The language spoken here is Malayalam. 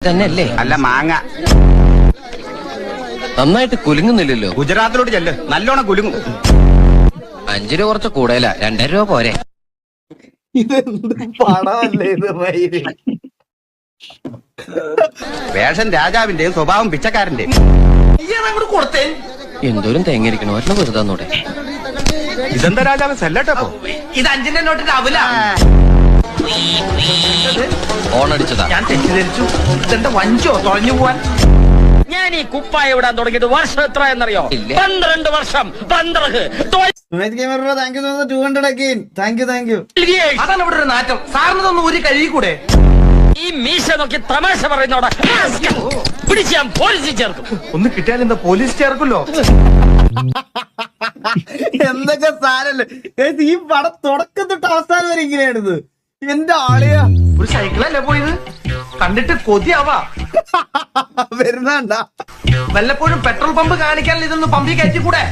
തന്നെയല്ലേ? അല്ല മാങ്ങ. നന്നായിട്ട് കുലുങ്ങുന്നില്ലല്ലോ. ഗുജറാത്തിലോട്ട് ചെല്ല്, നല്ലോണം കുലുങ്ങും. 5 രൂപ കുറച്ച് കൂടുതലാ, 2 രൂപ പോരെ. ഇതെന്ത് പടമല്ലേ ഇത് വൈരി? വേഷം രാജാവിന്റെയും സ്വഭാവം പിച്ചക്കാരന്റെയും. കൊടുത്തേ എന്തോരം തേങ്ങിയിരിക്കണോ, ഒരെണ്ണം വെറുതെ നോട്ടെ. ഇതെന്താ രാജാവ് സെല്ലട്ടപ്പോ? ഇത് 5-ന്റെ നോട്ടിന്റെ അവല. ഓണടിച്ചതാ. ഞാൻ തെറ്റിദ്ധരിച്ചു. ഇതെന്താ വഞ്ചോ തുഴഞ്ഞു പോവാൻ? ഞാൻ ഈ കുപ്പായ ഇടാൻ തുടങ്ങിയിട്ട് വർഷം എത്ര എന്നറിയോ? 12 വർഷം. 12. അതാണ് ഇവിടെ ഒരു നാറ്റം. സാറിനതൊന്നും ഒരു കഴുകിക്കൂടെ? ഈ മീശ നോക്കി തമാശ പറയുന്നോടാ. പിടിച്ച് ഞാൻ പോലീസിൽ ചേർക്കും. ഒന്ന് കിട്ടിയാൽ എന്താ പോലീസ് ചേർക്കല്ലോ. എന്തൊക്കെ സാരല്ലേ ഈ പടം തുടക്കം തൊട്ട് അവസാനം വരെ ഇങ്ങനെയാണിത്. എന്റെ ആളിയാ, ഒരു സൈക്കിളല്ലേ പോയത്? കണ്ടിട്ട് കൊതിയാവാ. വരുന്നണ്ട. വല്ലപ്പോഴും പെട്രോൾ പമ്പ് കാണിക്കാൻ ഇതൊന്ന് പമ്പി കയറ്റി കൂടെ?